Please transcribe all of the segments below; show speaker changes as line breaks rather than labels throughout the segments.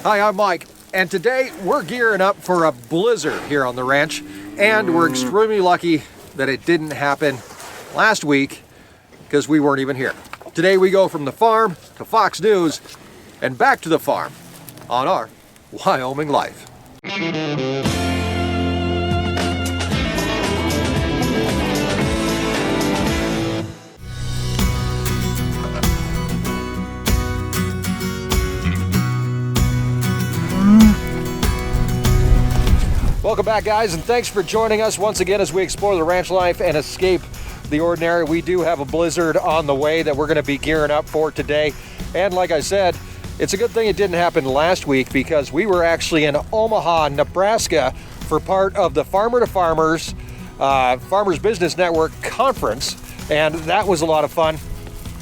Hi, I'm Mike, and today we're gearing up for a blizzard here on the ranch, and we're extremely lucky that it didn't happen last week because we weren't even here. Today we go from the farm to Fox News and back to the farm on Our Wyoming Life. Welcome back, guys, and thanks for joining us once again as we explore the ranch life and escape the ordinary. We do have a blizzard on the way that we're going to be gearing up for today. And like I said, it's a good thing it didn't happen last week because we were actually in Omaha, Nebraska for part of the Farmer to Farmers Farmers Business Network conference, and that was a lot of fun.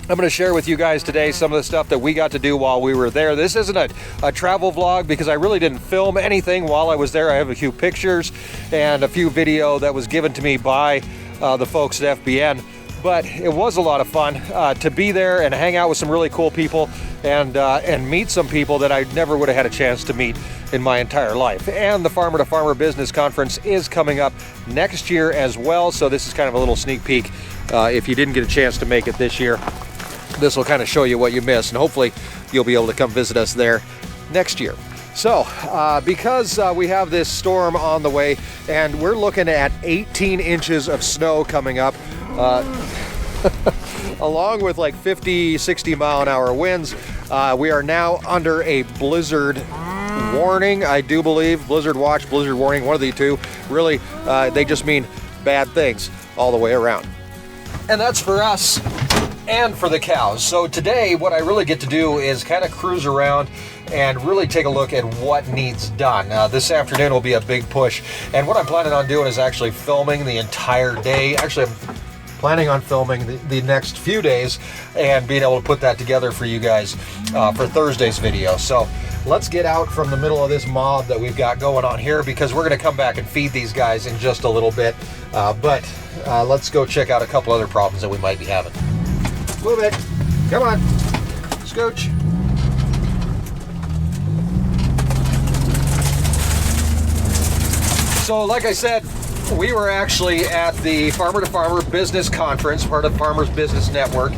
I'm going to share with you guys today some of the stuff that we got to do while we were there. This isn't a travel vlog because I really didn't film anything while I was there. I have a few pictures and a few video that was given to me by the folks at FBN. But it was a lot of fun to be there and hang out with some really cool people and meet some people that I never would have had a chance to meet in my entire life. And the Farmer to Farmer Business Conference is coming up next year as well. So this is kind of a little sneak peek if you didn't get a chance to make it this year. This will kind of show you what you missed, and hopefully you'll be able to come visit us there next year. So because we have this storm on the way and we're looking at 18 inches of snow coming up, along with like 50, 60 mile an hour winds, we are now under a blizzard warning, I do believe. Blizzard watch, blizzard warning, one of the two. Really, they just mean bad things all the way around. And that's for us and for the cows. So today what I really get to do is kind of cruise around and really take a look at what needs done. This afternoon will be a big push, and what I'm planning on doing is actually filming the entire day. Actually, I'm planning on filming the next few days and being able to put that together for you guys for Thursday's video. So let's get out from the middle of this mob that we've got going on here, because we're going to come back and feed these guys in just a little bit. But let's go check out a couple other problems that we might be having. Move it. Come on. Scooch. So like I said, we were actually at the Farmer to Farmer Business Conference, part of Farmers Business Network.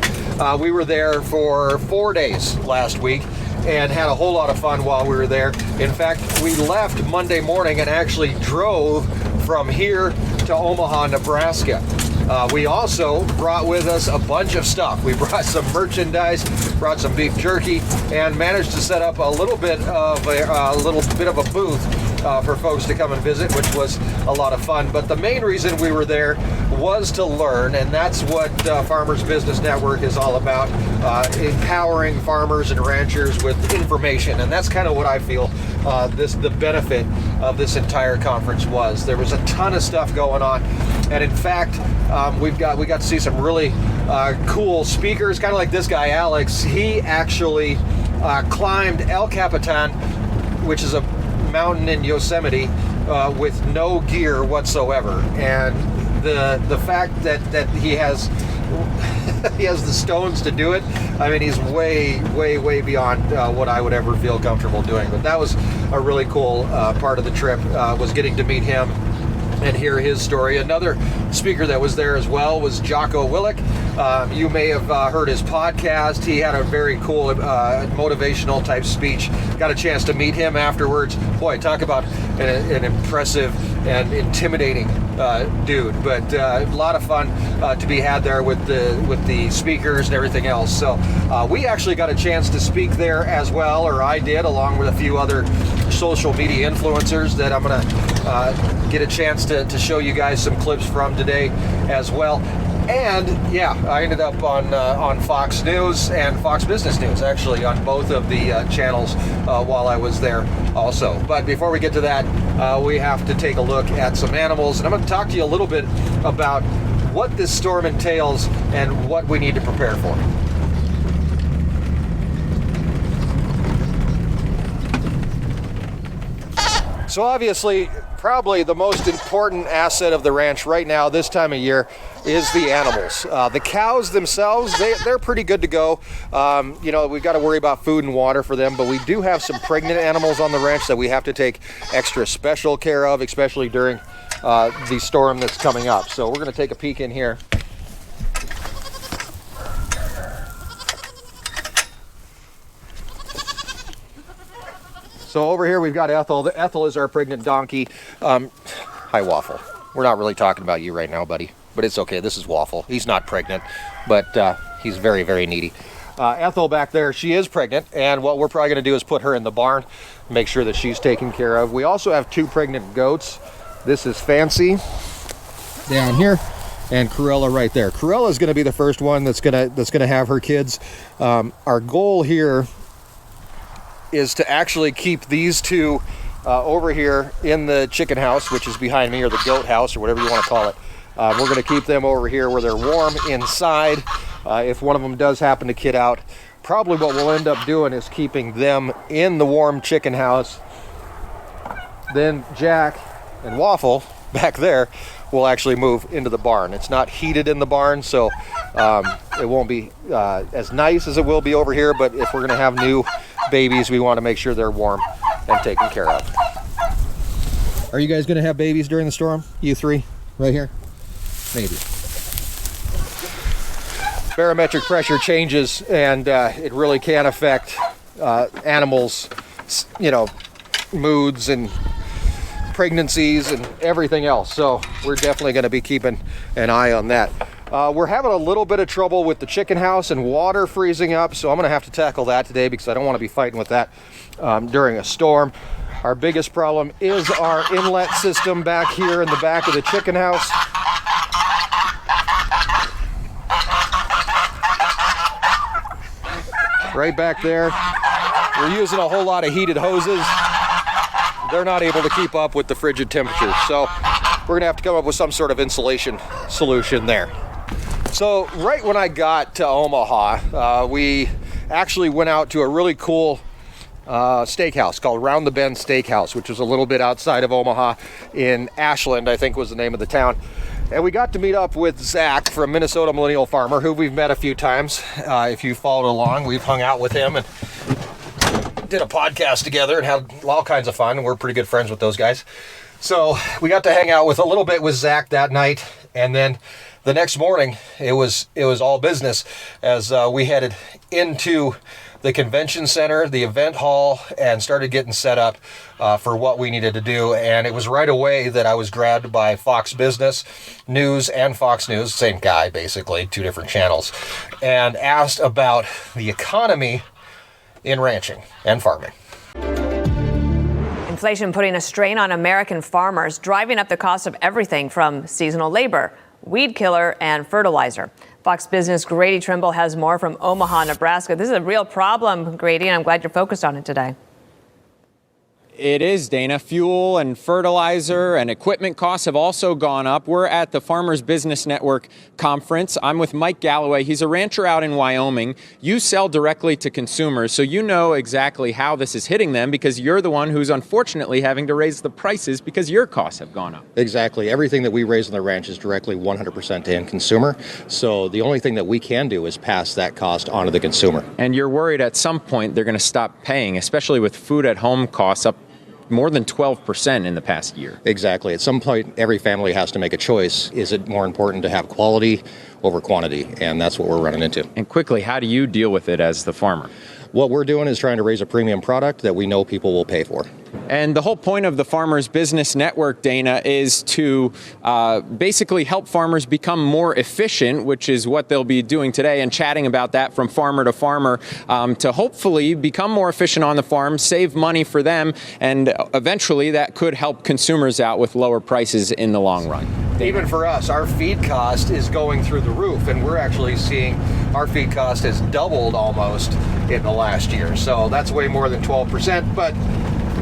We were there for 4 days last week and had a whole lot of fun while we were there. In fact, we left Monday morning and actually drove from here to Omaha, Nebraska. We also brought with us a bunch of stuff. We brought some merchandise, brought some beef jerky, and managed to set up a little bit of a booth for folks to come and visit, which was a lot of fun. But the main reason we were there was to learn, and that's what Farmers Business Network is all about, empowering farmers and ranchers with information. And that's kind of what I feel the benefit of this entire conference was. There was a ton of stuff going on, and in fact, we got to see some really cool speakers, kind of like this guy, Alex. He actually climbed El Capitan, which is a mountain in Yosemite, with no gear whatsoever. And the fact that he has he has the stones to do it, I mean, he's way beyond what I would ever feel comfortable doing. But that was a really cool part of the trip, was getting to meet him and hear his story. Another speaker that was there as well was Jocko Willink. You may have heard his podcast. He had a very cool motivational type speech. Got a chance to meet him afterwards. Boy, talk about an impressive and intimidating dude, but a lot of fun to be had there with the speakers and everything else. So we actually got a chance to speak there as well, or I did, along with a few other social media influencers that I'm gonna get a chance to show you guys some clips from today as well. And yeah, I ended up on Fox News and Fox Business News, actually, on both of the channels while I was there also. But before we get to that, we have to take a look at some animals, and I'm going to talk to you a little bit about what this storm entails and what we need to prepare for. So obviously, probably the most important asset of the ranch right now, this time of year, is the animals. The cows themselves, they're pretty good to go. You know, we've got to worry about food and water for them, but we do have some pregnant animals on the ranch that we have to take extra special care of, especially during the storm that's coming up. So we're going to take a peek in here. So over here we've got Ethel. Ethel is our pregnant donkey. Hi, Waffle. We're not really talking about you right now, buddy, but it's okay. This is Waffle. He's not pregnant, but he's very, very needy. Ethel back there, she is pregnant, and what we're probably going to do is put her in the barn, make sure that she's taken care of. We also have 2 pregnant goats. This is Fancy down here, and Cruella right there. Cruella is going to be the first one that's going to have her kids. Our goal here is to actually keep these 2 over here in the chicken house, which is behind me, or the goat house, or whatever you want to call it. We're going to keep them over here where they're warm inside. If one of them does happen to kid out, probably what we'll end up doing is keeping them in the warm chicken house. Then Jack and Waffle back there will actually move into the barn. It's not heated in the barn, so it won't be as nice as it will be over here, but if we're going to have new babies, we want to make sure they're warm and taken care of. Are you guys going to have babies during the storm? You 3 right here? Maybe. Barometric pressure changes, and it really can affect animals, you know, moods and pregnancies and everything else. So we're definitely going to be keeping an eye on that. We're having a little bit of trouble with the chicken house and water freezing up, so I'm going to have to tackle that today because I don't want to be fighting with that during a storm. Our biggest problem is our inlet system back here in the back of the chicken house. Right back there. We're using a whole lot of heated hoses. They're not able to keep up with the frigid temperatures, so we're gonna have to come up with some sort of insulation solution there. So right when I got to Omaha, we actually went out to a really cool steakhouse called Round the Bend Steakhouse, which was a little bit outside of Omaha in Ashland, I think was the name of the town. And we got to meet up with Zach from Minnesota Millennial Farmer, who we've met a few times. If you followed along, we've hung out with him and did a podcast together and had all kinds of fun. We're pretty good friends with those guys. So we got to hang out with a little bit with Zach that night, and then the next morning it was all business as we headed into the convention center, the event hall, and started getting set up for what we needed to do. And it was right away that I was grabbed by Fox Business News and Fox News, same guy basically, 2 different channels, and asked about the economy in ranching and farming.
Inflation putting a strain on American farmers, driving up the cost of everything from seasonal labor, weed killer, and fertilizer. Fox Business' Grady Trimble has more from Omaha, Nebraska. This is a real problem, Grady, and I'm glad you're focused on it today.
It is, Dana. Fuel and fertilizer and equipment costs have also gone up. We're at the Farmers Business Network conference. I'm with Mike Galloway. He's a rancher out in Wyoming. You sell directly to consumers, so you know exactly how this is hitting them because you're the one who's unfortunately having to raise the prices because your costs have gone up.
Exactly. Everything that we raise on the ranch is directly 100% to end consumer. So the only thing that we can do is pass that cost on to the consumer.
And you're worried at some point they're going to stop paying, especially with food at home costs up more than 12% in the past year.
Exactly. At some point, every family has to make a choice. Is it more important to have quality over quantity? And that's what we're running into.
And quickly, how do you deal with it as the farmer?
What we're doing is trying to raise a premium product that we know people will pay for.
And the whole point of the Farmers Business Network, Dana, is to basically help farmers become more efficient, which is what they'll be doing today, and chatting about that from farmer to farmer to hopefully become more efficient on the farm, save money for them, and eventually that could help consumers out with lower prices in the long run.
Even for us, our feed cost is going through the roof, and we're actually seeing our feed cost has doubled almost in the last year. So that's way more than 12%. But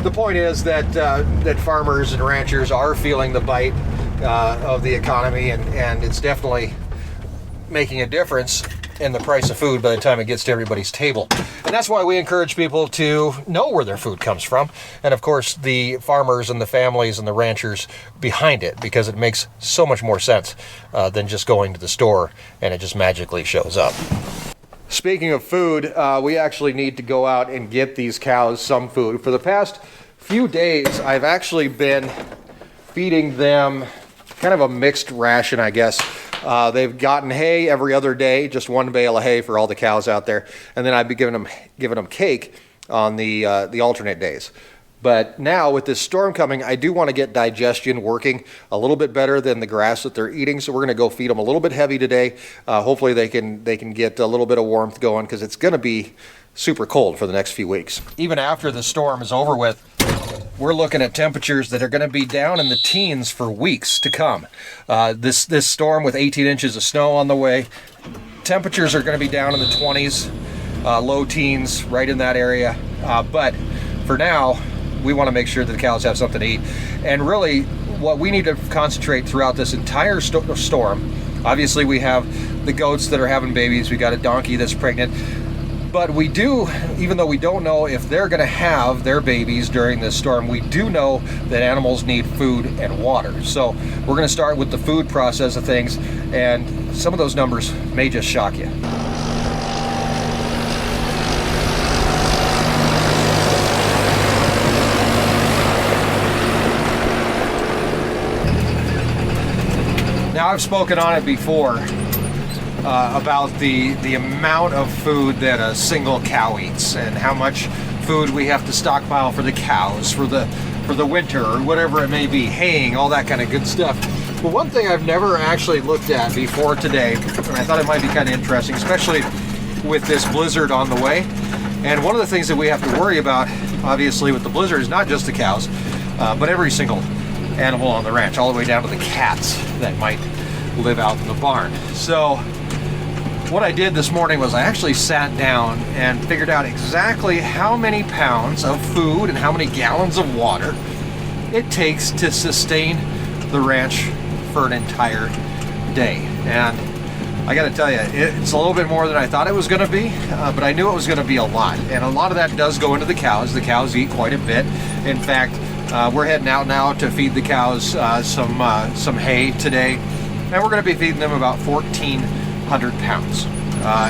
the point is that that farmers and ranchers are feeling the bite of the economy, and it's definitely making a difference. in the price of food by the time it gets to everybody's table. And that's why we encourage people to know where their food comes from. And of course, the farmers and the families and the ranchers behind it, because it makes so much more sense than just going to the store and it just magically shows up. Speaking of food, we actually need to go out and get these cows some food. For the past few days, I've actually been feeding them kind of a mixed ration, I guess. They've gotten hay every other day, just one bale of hay for all the cows out there, and then I'd be giving them cake on the alternate days. But now with this storm coming, I do want to get digestion working a little bit better than the grass that they're eating. So we're going to go feed them a little bit heavy today. Hopefully they can get a little bit of warmth going, because it's going to be super cold for the next few weeks. Even after the storm is over with, we're looking at temperatures that are going to be down in the teens for weeks to come. This storm with 18 inches of snow on the way, temperatures are going to be down in the 20s, low teens, right in that area. But for now, we want to make sure that the cows have something to eat. And really, what we need to concentrate throughout this entire storm, obviously we have the goats that are having babies, we got a donkey that's pregnant, but we do, even though we don't know if they're going to have their babies during this storm, we do know that animals need food and water. So we're going to start with the food process of things, and some of those numbers may just shock you. Now, I've spoken on it before about the amount of food that a single cow eats, and how much food we have to stockpile for the cows for the winter, or whatever it may be, haying, all that kind of good stuff. But one thing I've never actually looked at before today, and I thought it might be kind of interesting, especially with this blizzard on the way. And one of the things that we have to worry about, obviously, with the blizzard is not just the cows, but every single animal on the ranch, all the way down to the cats that might live out in the barn. So what I did this morning was I actually sat down and figured out exactly how many pounds of food and how many gallons of water it takes to sustain the ranch for an entire day. And I got to tell you, it's a little bit more than I thought it was going to be, but I knew it was going to be a lot. And a lot of that does go into the cows. The cows eat quite a bit. In fact, we're heading out now to feed the cows some hay today, and we're going to be feeding them about 1,400 pounds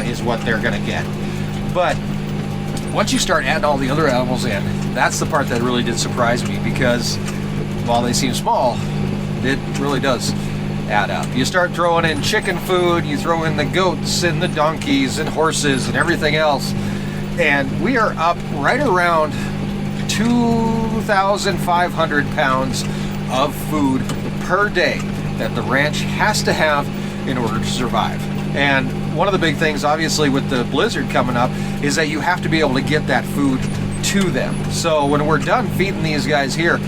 is what they're going to get. But once you start adding all the other animals in, that's the part that really did surprise me, because while they seem small, it really does add up. You start throwing in chicken food, you throw in the goats and the donkeys and horses and everything else, and we are up right around 2,500 pounds of food per day that the ranch has to have in order to survive. And one of the big things, obviously, with the blizzard coming up is that you have to be able to get that food to them. So when we're done feeding these guys here,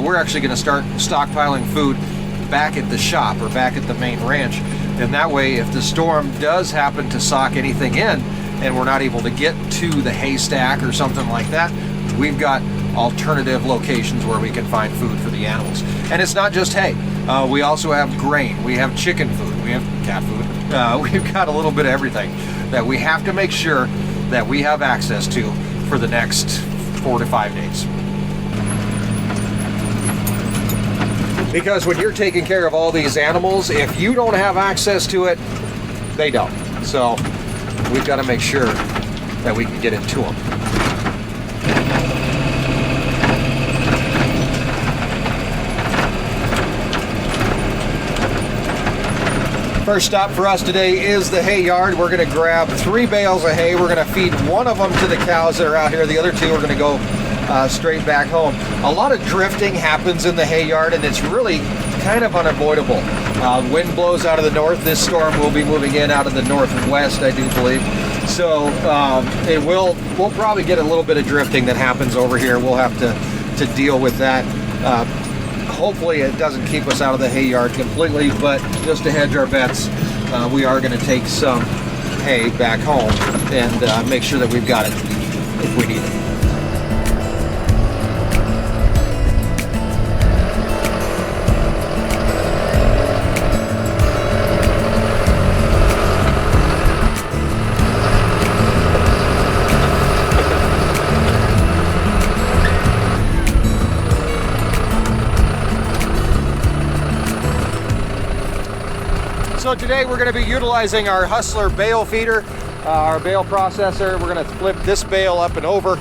we're actually going to start stockpiling food back at the shop or back at the main ranch. And that way, if the storm does happen to sock anything in and we're not able to get to the haystack or something like that, we've got alternative locations where we can find food for the animals. And it's not just hay. We also have grain, we have chicken food, we have cat food. We've got a little bit of everything that we have to make sure that we have access to for the next 4 to 5 days. Because when you're taking care of all these animals, if you don't have access to it, they don't. So we've got to make sure that we can get it to them. First stop for us today is the hay yard. We're going to grab 3 bales of hay. We're going to feed one of them to the cows that are out here. The other 2 are going to go straight back home. A lot of drifting happens in the hay yard, and it's really kind of unavoidable. Wind blows out of the north. This storm will be moving in out of the northwest, I do believe. So we'll probably get a little bit of drifting that happens over here. We'll have to deal with that. Hopefully it doesn't keep us out of the hay yard completely, but just to hedge our bets, we are going to take some hay back home and make sure that we've got it if we need it. So today we're going to be utilizing our Hustler bale feeder, our bale processor. We're going to flip this bale up and over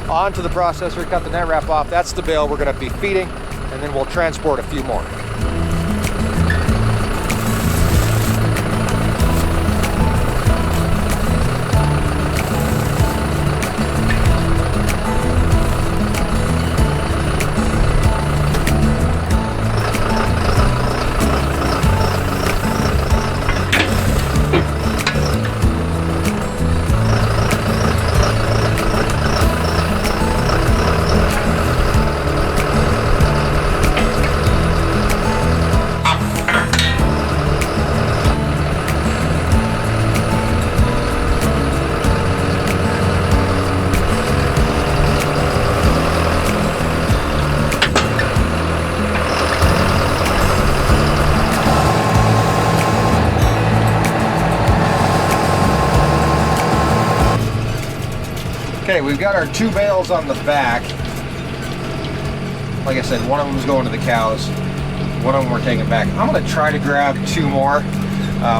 onto the processor, cut the net wrap off. That's the bale we're going to be feeding, and then we'll transport a few more. Okay, we've got our 2 bales on the back. Like I said, one of them is going to the cows. One of them we're taking back. I'm going to try to grab 2 more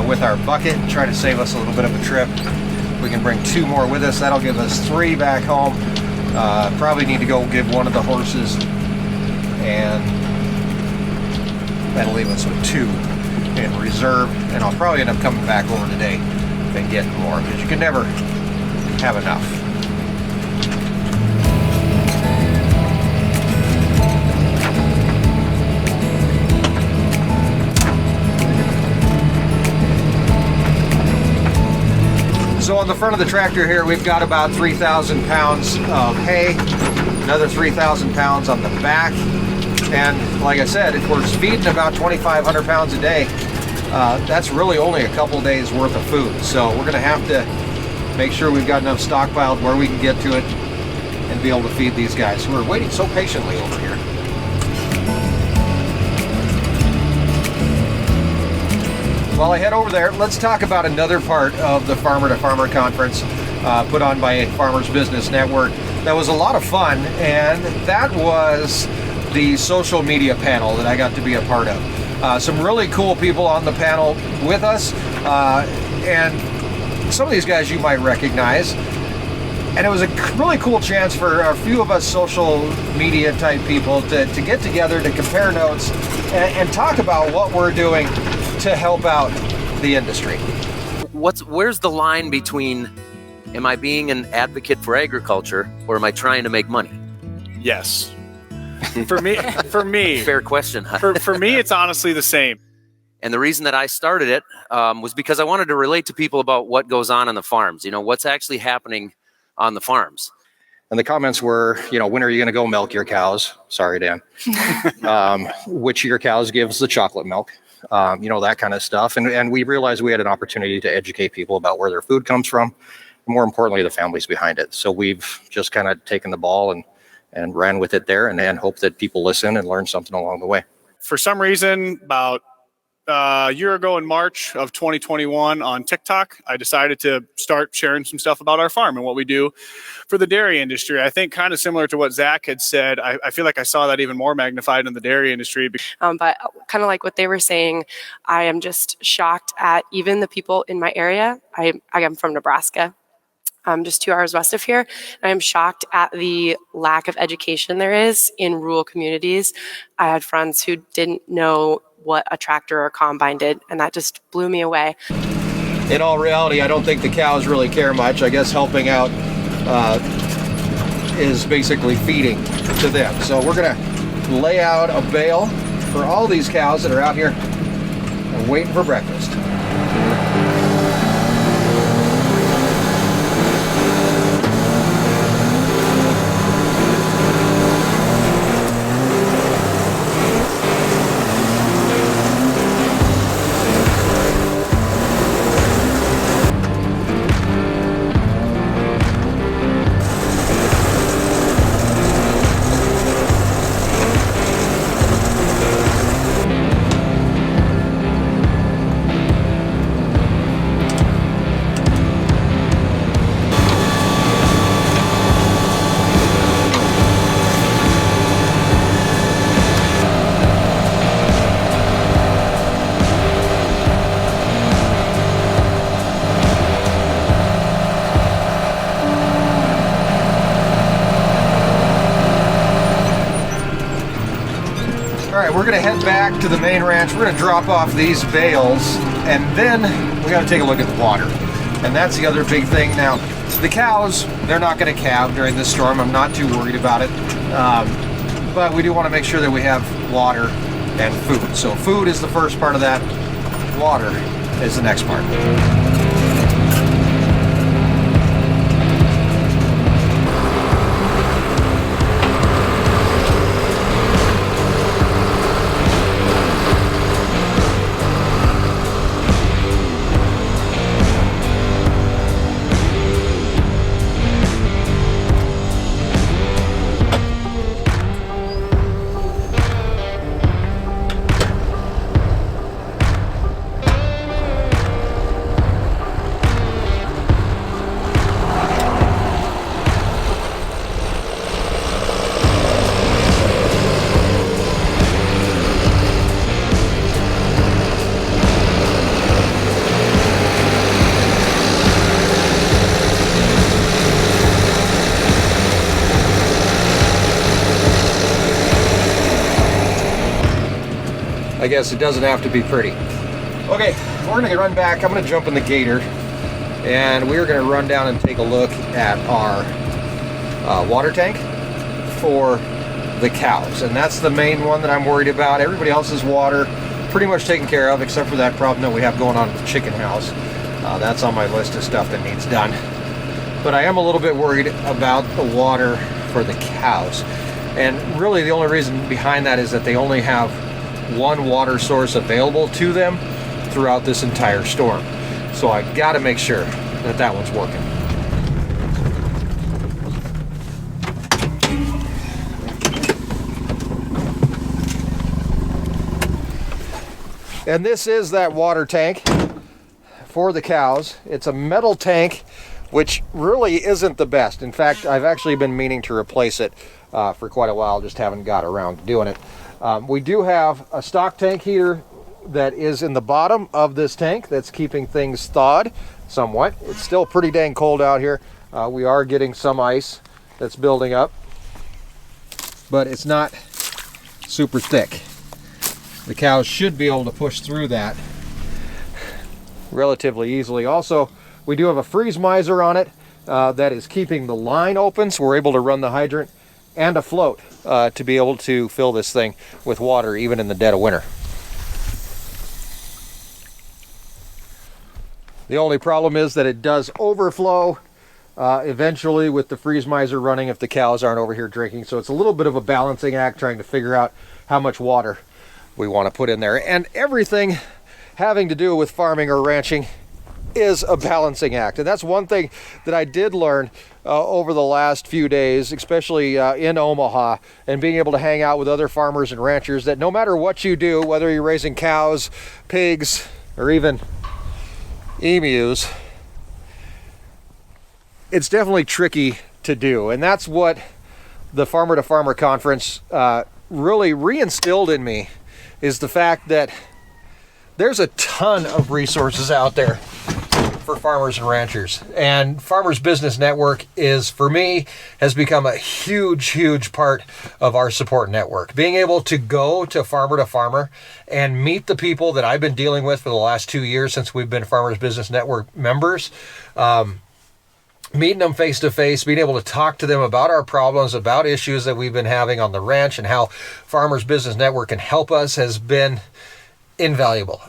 with our bucket and try to save us a little bit of a trip. We can bring 2 more with us. That'll give us 3 back home. Probably need to go give one of the horses, and that'll leave us with 2 in reserve. And I'll probably end up coming back over today and getting more, because you can never have enough. So on the front of the tractor here, we've got about 3,000 pounds of hay, another 3,000 pounds on the back. And like I said, if we're feeding about 2,500 pounds a day, that's really only a couple days worth of food. So we're gonna have to make sure we've got enough stockpiled where we can get to it and be able to feed these guys who are waiting so patiently over here. While I head over there, let's talk about another part of the Farmer to Farmer conference put on by Farmers Business Network. That was a lot of fun, and that was the social media panel that I got to be a part of. Some really cool people on the panel with us, and some of these guys you might recognize. And it was a really cool chance for a few of us social media type people to get together, to compare notes, and talk about what we're doing to help out the industry.
Where's the line between, am I being an advocate for agriculture, or am I trying to make money?
Yes. For me,
Fair question.
for me, it's honestly the same.
And the reason that I started it was because I wanted to relate to people about what goes on the farms. You know, what's actually happening on the farms.
And the comments were, you know, when are you going to go milk your cows? Sorry, Dan. Which of your cows gives the chocolate milk? You know, that kind of stuff. And we realized we had an opportunity to educate people about where their food comes from, and more importantly, the families behind it. So we've just kind of taken the ball and ran with it there, and hope that people listen and learn something along the way.
For some reason, about a year ago in March of 2021 on TikTok, I decided to start sharing some stuff about our farm and what we do for the dairy industry. I think kind of similar to what Zach had said, I feel like I saw that even more magnified in the dairy industry.
But kind of like what they were saying, I am just shocked at even the people in my area. I am from Nebraska, just 2 hours west of here. And I'm shocked at the lack of education there is in rural communities. I had friends who didn't know what a tractor or combine did, and that just blew me away.
In all reality, I don't think the cows really care much. I guess helping out is basically feeding to them. So we're gonna lay out a bale for all these cows that are out here and waiting for breakfast. All right, we're gonna head back to the main ranch. We're gonna drop off these bales, and then we gotta take a look at the water. And that's the other big thing. Now, the cows, they're not gonna calve during this storm. I'm not too worried about it. But we do wanna make sure that we have water and food. So food is the first part of that. Water is the next part. I guess it doesn't have to be pretty. Okay, we're gonna run back. I'm gonna jump in the gator, and we're gonna run down and take a look at our water tank for the cows. And that's the main one that I'm worried about. Everybody else's water pretty much taken care of, except for that problem that we have going on with the chicken house. That's on my list of stuff that needs done. But I am a little bit worried about the water for the cows. And really the only reason behind that is that they only have one water source available to them throughout this entire storm. So I got to make sure that that one's working. And this is that water tank for the cows. It's a metal tank, which really isn't the best. In fact, I've actually been meaning to replace it for quite a while, just haven't got around to doing it. We do have a stock tank heater that is in the bottom of this tank that's keeping things thawed somewhat. It's still pretty dang cold out here. We are getting some ice that's building up, but it's not super thick. The cows should be able to push through that relatively easily. Also, we do have a freeze miser on it that is keeping the line open, so we're able to run the hydrant and a float to be able to fill this thing with water even in the dead of winter. The only problem is that it does overflow eventually with the freeze miser running if the cows aren't over here drinking. So it's a little bit of a balancing act trying to figure out how much water we want to put in there. And everything having to do with farming or ranching is a balancing act. And that's one thing that I did learn over the last few days, especially in Omaha, and being able to hang out with other farmers and ranchers, that no matter what you do, whether you're raising cows, pigs, or even emus, it's definitely tricky to do. And that's what the Farmer to Farmer conference really reinstilled in me, is the fact that there's a ton of resources out there for farmers and ranchers. And Farmers Business Network is, for me, has become a huge part of our support network. Being able to go to Farmer and meet the people that I've been dealing with for the last 2 years since we've been Farmers Business Network members, meeting them face to face, being able to talk to them about our problems, about issues that we've been having on the ranch, and how Farmers Business Network can help us has been invaluable.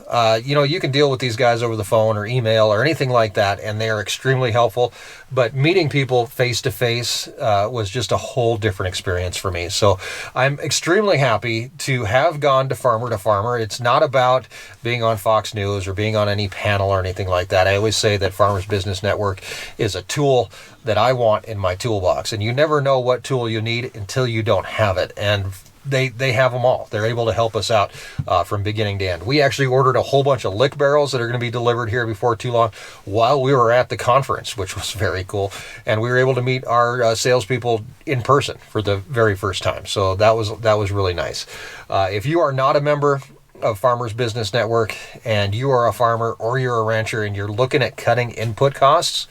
You can deal with these guys over the phone or email or anything like that, and they are extremely helpful. But meeting people face to face was just a whole different experience for me. So I'm extremely happy to have gone to Farmer. It's not about being on Fox News or being on any panel or anything like that. I always say that Farmers Business Network is a tool that I want in my toolbox, and you never know what tool you need until you don't have it. And they have them all. They're able to help us out from beginning to end. We actually ordered a whole bunch of lick barrels that are going to be delivered here before too long while we were at the conference, which was very cool. And we were able to meet our salespeople in person for the very first time. So that was really nice. If you are not a member of Farmers Business Network and you are a farmer or you're a rancher and you're looking at cutting input costs,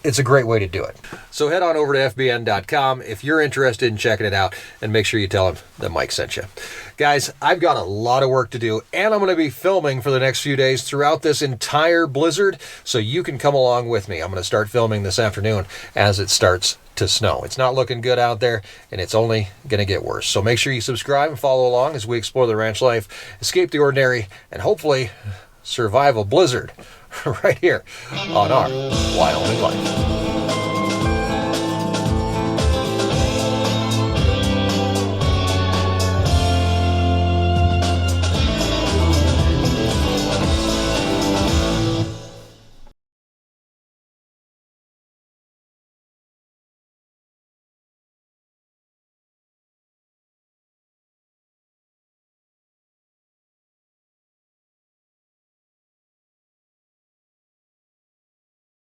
it's a great way to do it. So head on over to fbn.com if you're interested in checking it out, and make sure you tell them that Mike sent you. Guys, I've got a lot of work to do, and I'm going to be filming for the next few days throughout this entire blizzard, so you can come along with me. I'm going to start filming this afternoon as it starts to snow. It's not looking good out there, and it's only going to get worse. So make sure you subscribe and follow along as we explore the ranch life, escape the ordinary, and hopefully survive a blizzard right here on Our Wyoming Life.